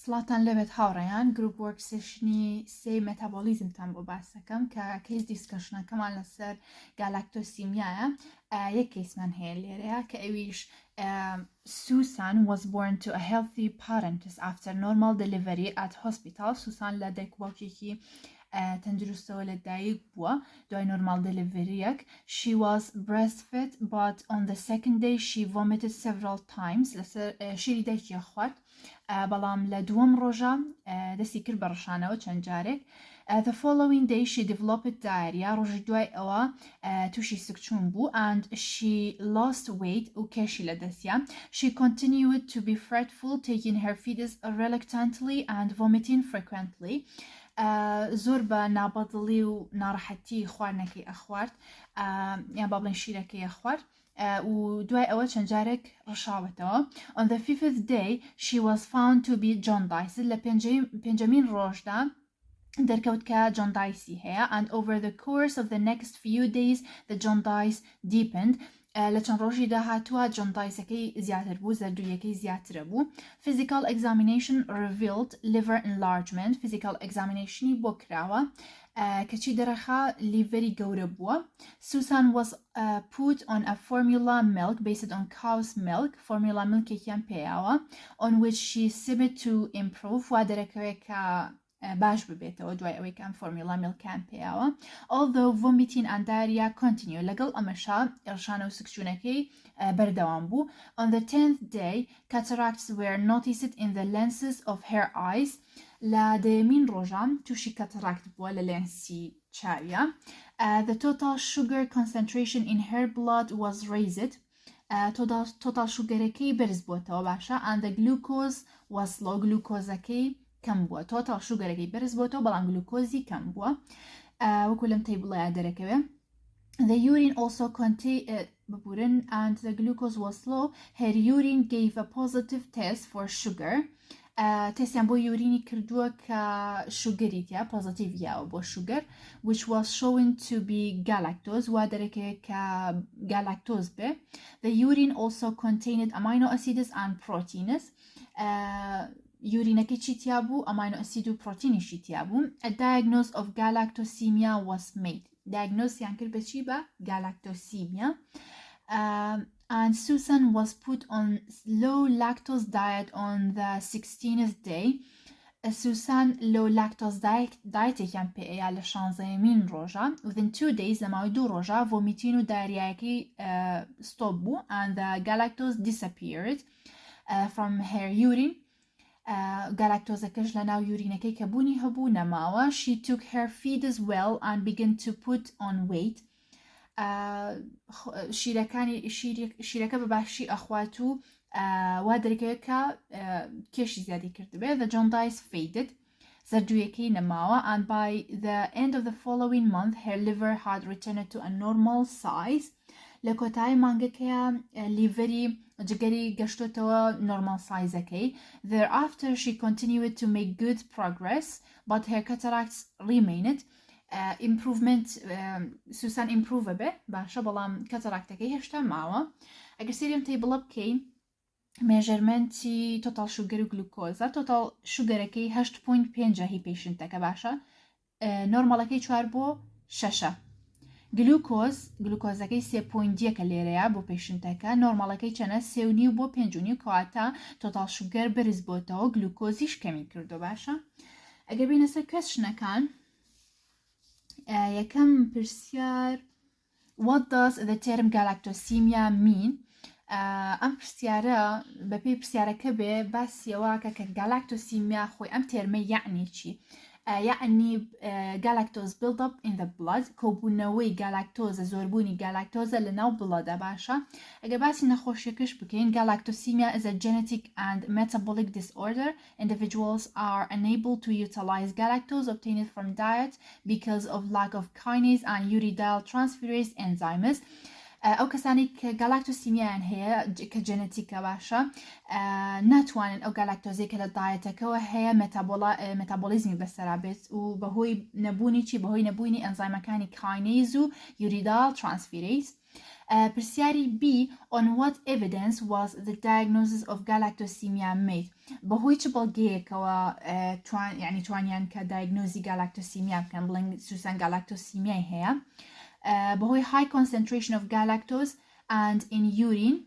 سڵاتان لەبێت هاوڕێیان گروپ وەرک سێشنی سێ مێتابۆلیزمتان بۆ باس دەکەم کە کەیس دیسکەشنەکەمان لەسەر گالاکتۆسیمیایە. یەک کەیسمان هەیە لێرەیە کە ئەویش Susan was born to a healthy parents after normal delivery at hospital. Susan لە دایکباوکێکی تەندروستەوە لە دایک بووە دوای نۆرمال دلیڤریەک. She was breastfed but on the second day she vomited several times. لەسەر شیری دایکی خوارد بەڵام لە دووەم ڕۆژە دەستی کرد بە ڕەشانەوە چەند جارێک. The following day she developed diarrhea. ڕۆژی دوای ئەوە تووشی سکچوون بوو and she lost weight و کێشی لە دەستیە. She continued to be fretful, taking her feeds reluctantly and vomiting frequently. زۆر بە نابەدڵی و ناڕەحەتی خواردنەکەی ئەخوارد یان با بڵێن شیرەکەی ئەخوارد و دوای ئەوە چەند جارێک ڕەشاوەتەوە. On the fifth day she was found to be jaundiced. لە پێنجەمین ڕۆژدا دەرکەوت کە جۆندایسی هەیە and over the course of the next few days the jaundice deepened. لە چەند ڕۆژی داهاتووە جۆندایسەکەی زیاتر بوو، زەردوویەکەی زیاترە بوو. Physical examination revealed liver enlargement. Physical examinationی بۆ کراوە کەچی دەرەخا لیڤەری گەورە بووە. Susan was put on a formula milk based on cow's milk. Formula milkێکیان پێیاوە on which she seemed to improve. وا دەرەکەوێت کە باش ببێتەوە دوای ئەوەی کەم فۆرمیلا میلکان پێیاوە. Although vomiting and diarrhea continue. لەگەڵ ئەمەشا ڕەشانە و سکچوونەکەی بەردەوام بوو. On the 10th day cataracts were noticed in the lenses of her eyes. لە دەیەمین ڕۆژان تووشی کاتاراکت بووە لە لێنسی چاویە. The total sugar concentration in her blood was raised. total sugarەکەی بەرز بووەتەوە باشە and the glucose was low. گلوکۆزەکەی کەم بووە. تۆتاڵ شوگەرەکەی بەرز بۆتەوە بەڵام گلوکۆزی کەم بووە وەکو لەم تەیبڵەیە دەرەکەوێ. The urine also contained and the glucose was low. Her urine gave a positive test for sugar. تستیان بۆ یورینی کردووە کە شوگەریتیا پۆزیتیڤیاوە بۆ شوگەر which was shown to be galactose. وا دەرەکەوێت کە galactose بێ. The urine also contained amino acids and proteins. یورینەکەی چی تیا بوو؟ ئەماینۆ ئەسید و پرۆتینیشی تیا بوو. A diagnosis of galactosemia was made. دیاگنۆزیان کرد بە چی؟ بە galactosemia. And Susan was put on low lactose diet on the 16th day. Susan low lactose dietێکیان پێەیە لە 16مین ڕۆژە. Within 2 days لەماوەی 2 ڕۆژە vomiting و diarrheaەکەی stop بوو and the galactose disappeared from her urine. گالاکتۆزەکەش لە ناو یورینەکەی کە بوونی هەبوو نەماوە. She took her feed as well and began to put on weight. شیرەکە بەباشی ئەخوات و وا دەرکەوێت کە کێشی زیادی کردبێ. The jaundice faded. زەردوویەکەی نەماوە and by the end of the following month her liver had returned to a normal size. لە کۆتایی مانگەکەیە لیڤەری جگەری گەشتۆتەوە نۆرمال سایزەکەی. Thereafter she continued to make good progress but her cataracts remained. Improvement سوسان improve بێ باشە بەڵام کاتاراکتەکەی هێشتا ماوە. ئەگەر سێریم تەیبڵە بکەین مێژەرمەنتی تۆتال شوگەر و گلوکۆزە. تۆتال شوگەرەکەی 8.5 هی پێشنتەکە باشە نۆرمالەکەی 4 بۆ 6. گلوکۆزەکەی 3.1 لێرەیە بۆ پێشنتەکە. نۆرمالەکەی چەنە 3.5 بۆ 5.5 کەواتە تۆتال شوگەر بەرز بۆتەوە گلوکۆزیش کەمی کردو باشە. ئەگەر بینە سەر کوێستشنەکان یەکەم پرسیار What does the term galactosemia mean? ئەم پرسیارە بەپێی پرسیارەکە بێ باسیەوەکە کە گالاکتۆسیمیا خۆی ئەم تێرمە یعنی چی؟ یعنی galactose build up in the blood. کۆبوونەوەی گالاکتۆزە زۆربوونی گالاکتۆزە لە ناو بڵەدا باشە. ئەگەر باسی نەخۆشیەکەش بکەین galactosemia is a genetic and metabolic disorder. Individuals are unable to utilize galactose obtained from diet because of lack of kinase and uridyl transferase enzymes. ئەو کەسانی کە گالاکتۆسیمیایان هەیە کە جەنەتیکە باشە ناتوانن ئەو گالاکتۆزەی کە لە دایەتەکەەوە هەیە مێتابۆلیزمی بەسەرا بێت و بەهۆی نەبوونی چی بەهۆی نەبوونی ئەنزایمەکانی کاینیز و یوریدال ترانسفیرەیز. پرسیاری B on what evidence was the diagnosis of galactosemia made بەهۆی چ بەڵگەیەکەوە یعنی توانیان کە دایگنۆزی galactosemia بکەن بڵێن سوسان galactosemia هەیە بەهۆی high concentration of galactose and in urine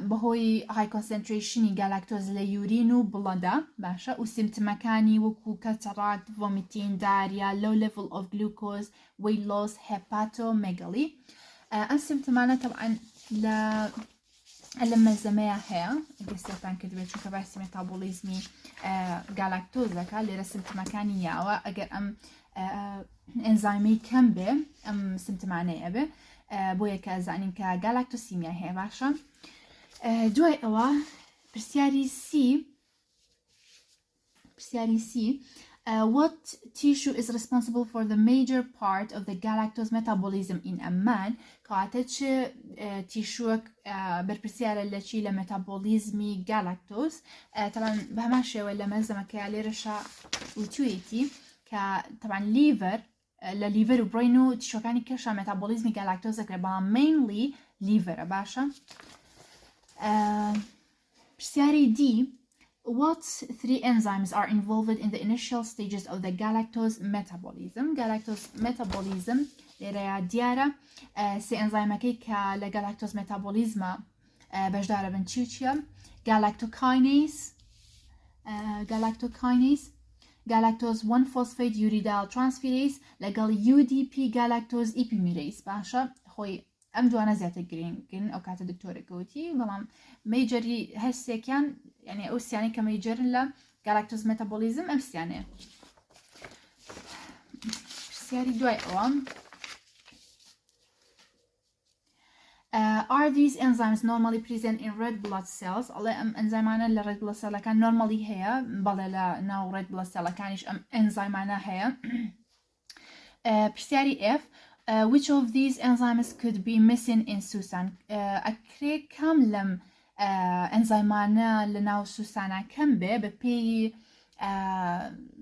بەهۆی high concentration galactose لە یورین و بڵەدا باشە و سیمتمەکانی وەکو cataract, vomiting, diarrhea, low level of glucose, weight loss, hepatomegaly ئەم سیمتمانە طبعا لە مەزەمەیە هەیە گەستێتان کردبێت چونکە باسی مێتابۆلیزمی گالاکتۆزەکە لێرە سیمتمەکانی یاوە ئەگەر ئەم ئەنزایمەی کەم بێ ئەم سیمتمانەیە بێ بۆیە کە زانین کە گالاکتۆسیمیا هەیە باشە دوای ئەوە پرسیاری C what tissue is responsible for the major part of the galactose metabolism in a man کەواتە چ تیشوەک بەرپرسیارە لە چی لە مێتابۆلیزمی گالاکتۆز طبعا بە هەمان شێوە لە مەزەمەکەیە لێرەشە وتوێتی کە طبعا لیڤەر لە لیڤەر و برین و تیشوەکانی کەشە مێتابۆلیزمی گالاکتۆز دەکرێت بەڵام mainly لیڤەرە باشە پرسیاری D What three enzymes are involved in the initial stages of the galactose metabolism? Galactose metabolism لێرەیە دیارە سێ ئەنزایمەکەی کە لە galactose metabolism بەشدارە بن چیە؟ galactokinase, galactose 1-phosphate uridyl transferase لەگەڵ UDP galactose epimerase باشە خۆی ئەم دوانە زیاتر گرنگن ئەو کاتە دکتۆرە گوتی بەڵام مەیجەری هەستێکیان یعنی ئەو سیانی کە مەیجەرن لە galactose metabolism ئەم سیانەیە پرسیاری دوای ئەوە Are these enzymes normally present in red blood cells؟ ئەڵێ ئەم ئەنزایمانە لە red blood cellەکان normally هەیە بەڵێ لە ناو red blood cellەکانیش ئەم ئەنزایمانە هەیە پرسیاری F which of these enzymes could be missing in Susan؟ ئەکرێ کام لەم ئەنزایمانە لە ناو سوسانە کەم بێ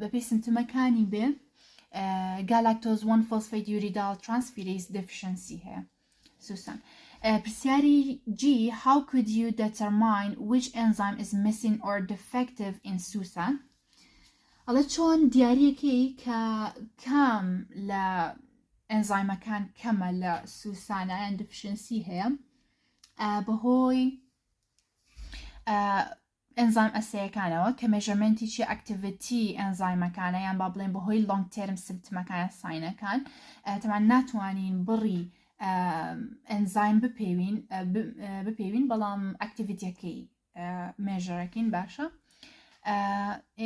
بەپێی سیمتمەکانی بێ galactose 1-phosphate uridyl transferase deficiency هەیە سوسان پرسیاری G how could you determine which enzyme is missing or defective in Susan؟ ئەڵێ چۆن دیاریەکەی کە کام لە ئەنزایمەکان کەمە لە سوسانە یان deficiency هەیە بەهۆی ئەنزایم ئەسەیەکانەوە کە مێژەرمەنتی چی ئەکتیڤیتی ئەنزایمەکانە یان با بڵێن بەهۆی لۆنگ تێرم سیمتمەکانە ساینەکان تەمان ناتوانین بڕی ئەنزایم بپێوین بەڵام ئەکتیڤیتیەکەی مێژەرەکەین باشە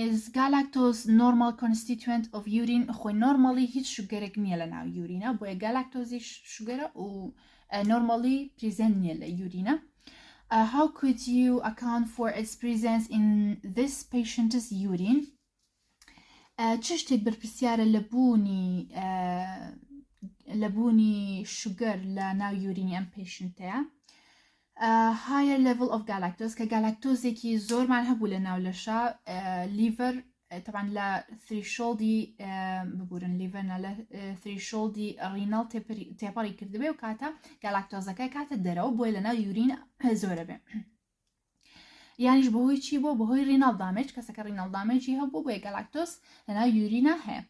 is galactose normal constituent of urine خۆی normally هیچ شوگەرێک نییە لە ناو یورینە بۆیە galactose شوگەرە و normally present نییە لە یورینە how could you account for its presence in this patient's urine؟ چ شتێک بەرپرسیارە لە بوونی شوگەر لە ناو یورینی ئەم پیشنتەیە higher level of galactose کە galactosێکی زۆرمان هەبوو لە ناو لەشە liver طبعا لە thresholdی ببورن لیڤەرە لە thresholdی renal تێپەڕی کردبێ و کاتە galactoseەکە کاتە دەرەوە بۆی لە ناو یورین زۆرە بێ یانیش بەهۆی چی بۆ بەهۆی renal damage کەسەکە renal damage هەبوو بۆیە galactose لە ناو یورینە هەیە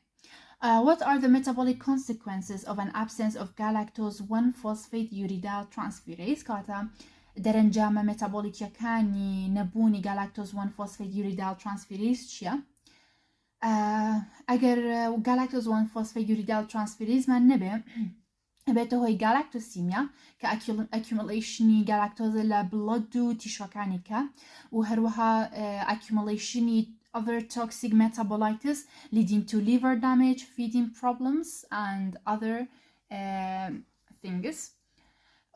What are the metabolic consequences of an absence of galactose 1-phosphate uridyl transferase؟ کاتە دەرەنجامە مێتابۆلیکیەکانی نەبوونی galactose 1-phosphate uridyl transferase چییە؟ ئەگەر galactose 1-phosphate uridyl transferase من نەبێ بێتە هۆی galactosemia کە accumulationی galactose لە بڵۆد و تیشوەکانی کە و هەروەها accumulationی other toxic metabolites leading to liver damage, feeding problems, and other things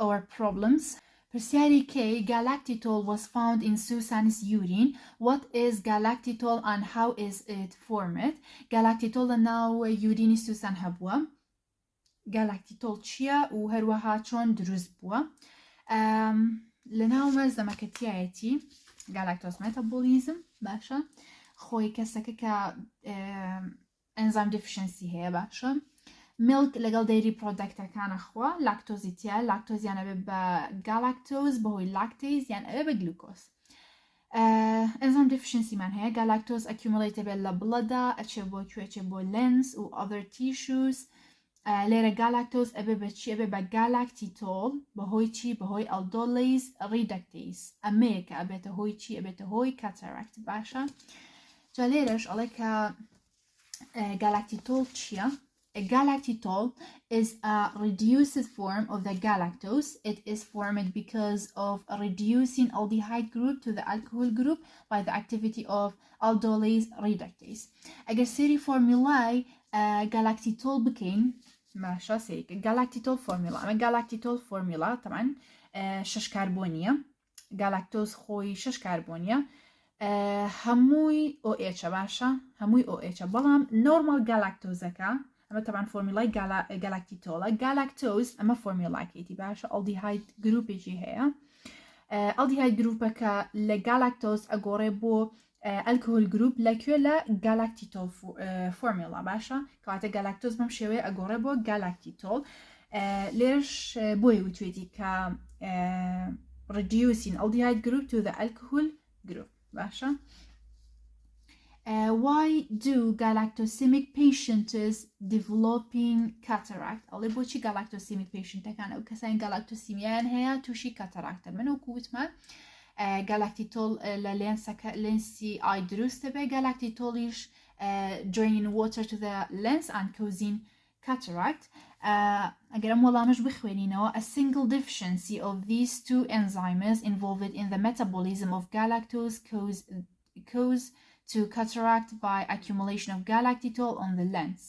or problems. Persiari K, galactitol was found in Susan's urine. What is galactitol and how is it formed? Galactitol now urine Susan habwa. Galactitol chia و هروها چون دروست بوا. لناو مزدمكتياتي galactose metabolism باشا. خۆی کەسەکە کە ئەنزایم deficiency هەیە باشە milk لەگەڵ dairy product-ەکانە خوا لاکتۆزی تیا لاکتۆز یان ئەبێ بە galactose بەهۆی لاکتیز یان ئەبێ بە glucose. enzyme deficiency من هەیە galactose accumulate بێت لە بڵەدا ئەچێ بۆ کوێ ئەچێ بۆ lens و other tissues. لێرە galactose ئەبێ بە چی ئەبێ بە galactitol بەهۆی چی بەهۆی aldolase reductase ئەمەیە کە ئەبێتە هۆی چی ئەبێتە هۆی cataract باشە. جا لێرەش ئەڵێ کە galactitol چییە؟ Galactitol is a reduced form of the galactose. It is formed because of reducing aldehyde group to the alcohol group by the activity of aldolase reductase. أجر سيري formulae galactitol بكين ماشا سيري galactitol formula. أما galactitol formula طبعا 6 كربونية galactose خوي 6 كربونية هموي OH باشا هموي OH بلام normal galactose كا أما طبعا فورمولاي galactitol galactose أما فورمولا كيتي باشا aldehyde group يجي هي aldehyde group كا لgalactose أقوري بو alcohol group لكيو لا galactitol فورمولا باشا كواتا galactose ممشيوي أقوري بو galactitol ليش بوي وتويتي كا reducing aldehyde group to the alcohol group باشا. Why do galactosemic patients developing cataract? أو لبوشي galactosemic patient كان أو كسان galactosemia هي توشي cataract منو كوتما galactitol لنسي eye دروس تبع galactitol draining water to the lens and causing cataract. أجر مولا مش بخوينينه a single deficiency of these two enzymes involved in the metabolism of galactose cause to cataract by accumulation of galactitol on the lens.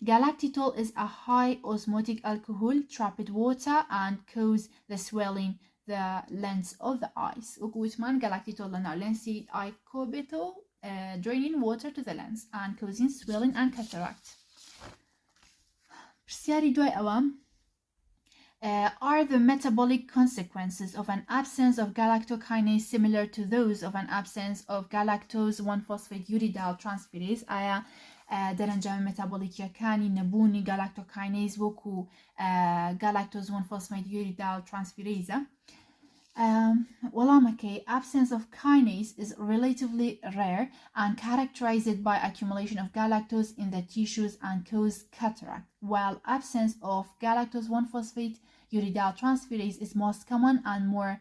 Galactitol is a high osmotic alcohol trapped water and cause the swelling the lens of the eyes. وقوتمان galactitol لنا lensi eye cobeto draining water to the lens and causing swelling and cataract. برسياري دوي أوام are the metabolic consequences of an absence of galactokinase similar to those of an absence of galactose 1-phosphate uridyl transferase آیا در انجام متابولیکی کانی نبونی galactokinase وکو galactose 1-phosphate uridyl transferase okay, absence of kinase is relatively rare and characterized by accumulation of galactose in the tissues and cause cataract, while absence of galactose 1-phosphate uridyl transferase is most common and more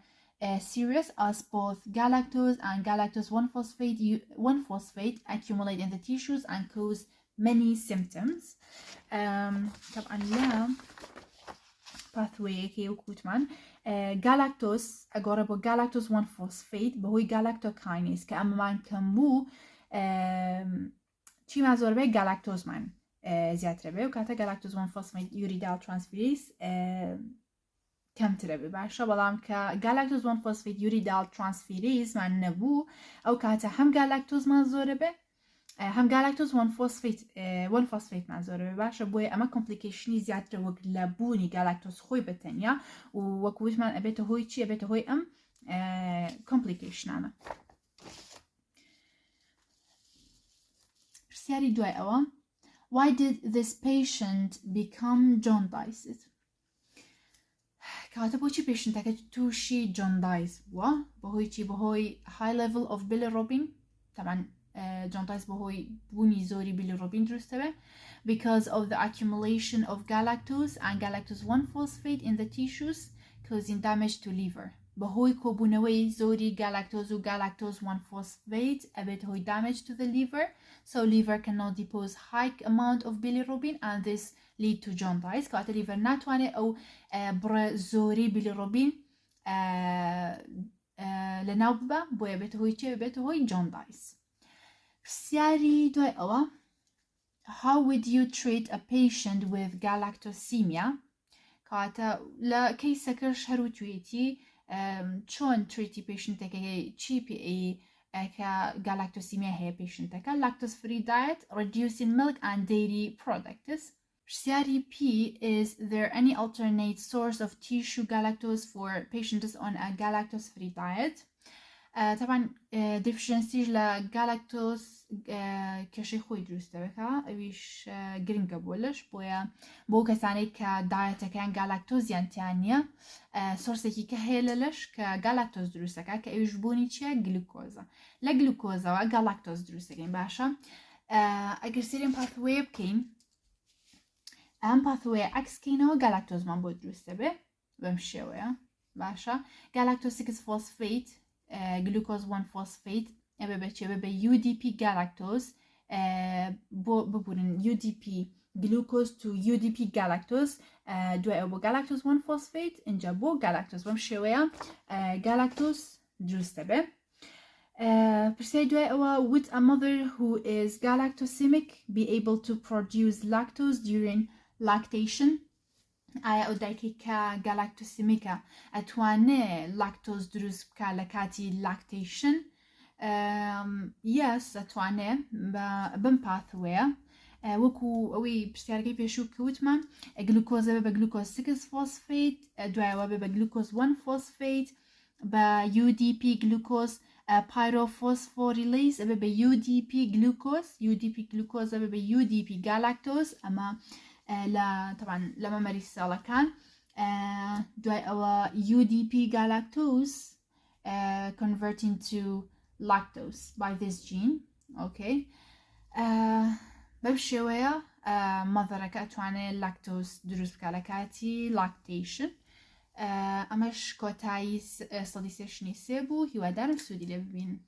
serious, as both galactose and galactose 1-phosphate accumulate in the tissues and cause many symptoms. طبعا لا pathway كي وكوتمان galactose agora bo galactose 1-phosphate بهوي galactokinase كأما من كمبو چی مزور به galactose من زیادتره به و کاتا galactose 1-phosphate uridyl transferase کمتره به باشا بلام که galactose 1-phosphate uridyl transferase من نبو او کاتا هم galactose مزور به هم galactose 1-phosphate منظوره باشه بوی اما کمپلیکیشنی زیادتر وقت لبونی galactose خوی بتنیا و وقت من ابیت هوی چی ابیت هوی ام کمپلیکیشن انا برسیاری دوی اوام why did this patient become jaundiced كاتب بوشي patient تاكد توشي jaundice بوهوي چی بوهوي high level of bilirubin طبعا jaundice بهوي بوني زوري bilirubin درسته به because of the accumulation of galactose and galactose 1-phosphate in the tissues causing damage to liver بهوي كوبونوي زوري galactose و galactose 1-phosphate أبيت هوي damage to the liver so liver cannot depose high amount of bilirubin and this lead to jaundice كاتا liver ناتواني أو بر زوري bilirubin لنوبة بوي أبيت هوي چه أبيت هوي jaundice سياري دوي أوا how would you treat a patient with galactosemia كاتا لا كيسا كرش هرو تويتي چون treaty patient تكي چي بي اي كا galactosemia هي patient تكا lactose free diet reducing milk and dairy products سياري P is there any alternate source of tissue galactose for patients on a galactose free diet طبعا deficiency ل galactose کێشەی خۆی دروستە بکە ئەویش گرنگە بۆ لەش بۆ کەسانەی کە دایەتەکەیان گالاکتۆزیان تیان نییە سۆرسێکی کە هەیە لە لەش کە گالاکتۆز دروستەکە کە ئەویش بوونی چیە گلوکۆزە لە گلوکۆزەوە گالاکتۆز دروستەکەین باشە ئەگەر سێریم پاثوێ بکەین ئەم پاثوێ عکسکەینەوە گالاکتۆزمان بۆ دروستە بێ بەم شێوەیە باشە گالاکتۆز 6 فۆسفیت گلوکۆز 1 فۆسفیت ئەبێ بەچێ بە UDP گالاکتۆز بۆ ببوورن UDP گلوکۆز تو UDP گالاکتۆز دوای ئەو بۆ گالاکتۆز 1 فۆسفیت اینجا بۆ گالاکتۆز بەم شێوەیە گالاکتۆز دروستە بێ پرسیاری دوای ئەوە would a mother who is galactosemic be able to produce lactose during lactation ئایا ئەو دایکی کە گالاکتۆسیمیکە ئەتوانێ لاکتۆز دروست بکە لە کاتی لاکتیشن یەس ئەتوانێ بم پاثوەیە وەکو ئەوەی پرسیارەکەی پێشوو کەوتمان گلوکۆزە بە گلوکۆز 6 فۆسفیت دوایەوە بێ بە گلوکۆز 1 فۆسفیت بە UDP گلوکۆز pyrophosphorylase ئەبێ بە UDP گلوکۆز ئەبێ بە UDP گالاکتۆز ئەمە طبعا لما مەمەری سێڵەکان دوای ئەوە UDP galactose converting to lactose by this gene okay بەم شێوەیە مەذەرەکە ئەتوانێت لاکتۆز دروست بکە لە کاتی لاکتیشن ئەمەش کۆتایی 103 بوو هیوادارم سوودی لێ ببین